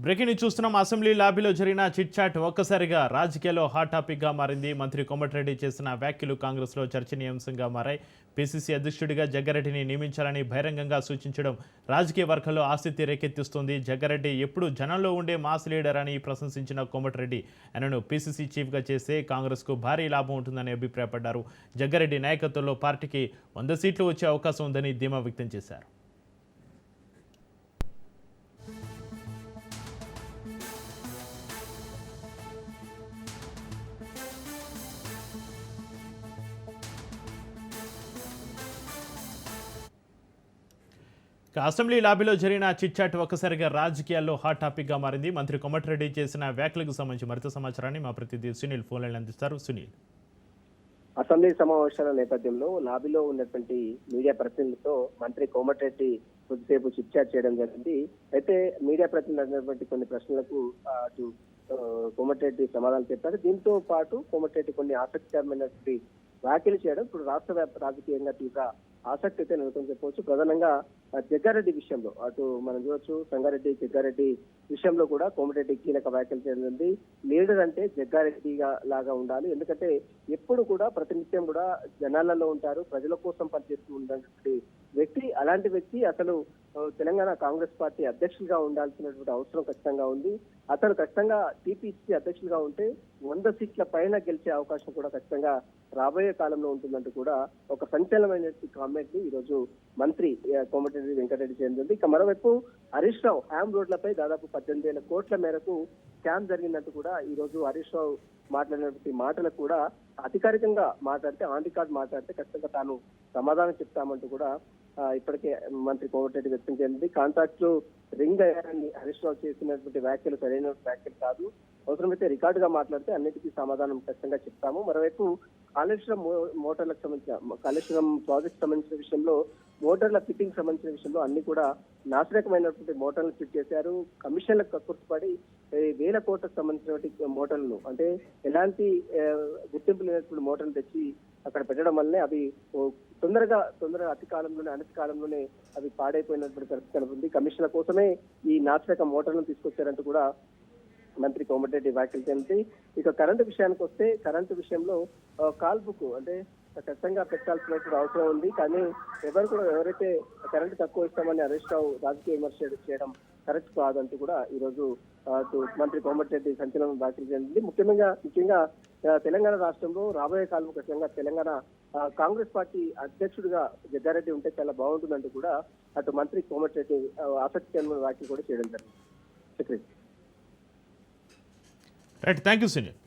Breaking news చూస్తున్నాం. Assembly లాబీలో జరిగిన chit chat ఒక్కసారిగా రాజకీయాల్లో హాట్ టాపిక్ గా మారింది. మంత్రి కోమటిరెడ్డి చేసిన వ్యాఖ్యలు కాంగ్రెస్ లో చర్చనీయాంశంగా మారాయి. పీసీసీ అధ్యక్షుడిగా జగ్గారెడ్డిని నియమించాలని బహిరంగంగా సూచించడం రాజకీయ వర్గాల్లో ఆసక్తి రేకెత్తిస్తుంది. జగ్గారెడ్డి ఎప్పుడు జనంలో ఉండే మాస్ లీడర్ అని ప్రశంసించిన కోమటిరెడ్డి ఆయనను పీసీసీ చీఫ్ గా చేస్తే కాంగ్రెస్ కు భారీ లాభం ఉంటుందని అభిప్రాయపడ్డారు. జగ్గారెడ్డి నాయకత్వంలో పార్టీకి 100 సీట్లు వచ్చే అవకాశం ఉందని ధీమా వ్యక్తం చేశారు. అసెంబ్లీ లాబీలో జరిగిన చిట్చాట్ ఒక్కసారిగా రాజకీయాల్లో హాట్ టాపిక్ గా మారింది. మంత్రి కోమటిరెడ్డి చేసిన వ్యాఖ్యలకు సంబంధించి మరింత సమాచారాన్ని మా ప్రతినిధి సునీల్ ఫోన్ లైన్ అందిస్తారు. సునీల్, అసెంబ్లీ సమావేశాల నేపథ్యంలో లాబీలో ఉన్నటువంటి మీడియా ప్రతినిధులతో మంత్రి కోమటిరెడ్డి కొద్దిసేపు చిట్చాట్ చేయడం జరిగింది. అయితే మీడియా ప్రతినిధులు అడిగినటువంటి కొన్ని ప్రశ్నలకు అటు కోమటిరెడ్డి సమాధానం చెప్పారు. దీంతో పాటు కోమటిరెడ్డి కొన్ని ఆసక్తికరమైనటువంటి వ్యాఖ్యలు చేయడం ఇప్పుడు రాష్ట్ర రాజకీయంగా తీవ్ర ఆసక్తి అయితే నెలకొని చెప్పవచ్చు. ప్రధానంగా జగ్గారెడ్డి విషయంలో అటు మనం చూడొచ్చు, సంగారెడ్డి జగ్గారెడ్డి విషయంలో కూడా కోమటిరెడ్డి కీలక వ్యాఖ్యలు చేయనుంది. లీడర్ అంటే జగ్గారెడ్డిగా లాగా ఉండాలి, ఎందుకంటే ఎప్పుడు కూడా ప్రతినిత్యం కూడా జనాలలో ఉంటారు, ప్రజల కోసం పనిచేస్తూ ఉన్నటువంటి వ్యక్తి. అలాంటి వ్యక్తి అసలు తెలంగాణ కాంగ్రెస్ పార్టీ అధ్యక్షులుగా ఉండాల్సినటువంటి అవసరం ఖచ్చితంగా ఉంది. అతను ఖచ్చితంగా టీపీసీ అధ్యక్షులుగా ఉంటే 100 సీట్ల పైన గెలిచే అవకాశం కూడా ఖచ్చితంగా రాబోయే కాలంలో ఉంటుందంటూ కూడా ఒక సంచలనమైన కామెంట్ ని ఈ రోజు మంత్రి కోమటిరెడ్డి వెంకటరెడ్డి చేరింది. ఇక మరోవైపు హరీష్ రావు హ్యామ్ రోడ్లపై దాదాపు 18,000 కోట్ల మేరకు స్కామ్ జరిగిందంటూ కూడా ఈ రోజు హరీష్ రావు మాట్లాడినటువంటి మాటలకు కూడా అధికారికంగా మాట్లాడితే, ఆన్ రికార్డ్ మాట్లాడితే ఖచ్చితంగా తాను సమాధానం చెప్తామంటూ కూడా ఇప్పటికే మంత్రి కోమటిరెడ్డి వ్యక్తం చేసింది. కాంట్రాక్టులు రింగ్ అయ్యారని హరీష్ రావు చేసినటువంటి వ్యాఖ్యలు సరైన వ్యాఖ్యలు కాదు, అవసరమైతే రికార్డుగా మాట్లాడితే అన్నిటికీ సమాధానం ఖచ్చితంగా చెప్తాము. మరోవైపు కాళేశ్వరం మోటార్లకు సంబంధించిన కాళేశ్వరం ప్రాజెక్ట్ సంబంధించిన విషయంలో మోటార్ల ఫిట్టింగ్ సంబంధించిన విషయంలో అన్ని కూడా నాశనకమైనటువంటి మోటార్లు ఫిట్ చేశారు. కమిషన్లకు కక్కుర్తిపడి 1,000 కోట్లకు సంబంధించినటువంటి మోటార్లను, అంటే ఎలాంటి గుర్తింపు లేనటువంటి మోటార్లు తెచ్చి అక్కడ పెట్టడం వల్లనే అవి తొందరగా అనతి కాలంలోనే అవి పాడైపోయినటువంటి పరిస్థితి కనుకుంది. కమిషన్ల కోసమే ఈ నాశనక మోటార్లను తీసుకొచ్చారంటూ కూడా మంత్రి కోమటిరెడ్డి వ్యాఖ్యలు చేసి, ఇక కరెంటు విషయానికి వస్తే కరెంటు విషయంలో కాల్పుకు అంటే ఖచ్చితంగా పెట్టాల్సినటువంటి అవసరం ఉంది. కానీ ఎవరైతే కరెంటు తక్కువ ఇస్తామని హరీష్ రావు రాజకీయ విమర్శ చేయడం కరెక్ట్ కాదంటూ కూడా ఈ రోజు మంత్రి కోమటిరెడ్డి సంచలనం వ్యాఖ్యలు చేసింది. ముఖ్యంగా తెలంగాణ రాష్ట్రంలో రాబోయే కాలంలో ఖచ్చితంగా తెలంగాణ కాంగ్రెస్ పార్టీ అధ్యక్షుడిగా జగ్గారెడ్డి ఉంటే చాలా బాగుంటుందంటూ కూడా అటు మంత్రి కోమటిరెడ్డి ఆసక్తికరమైన వ్యాఖ్యలు కూడా చేయడం జరిగింది. Right, thank you Sunil.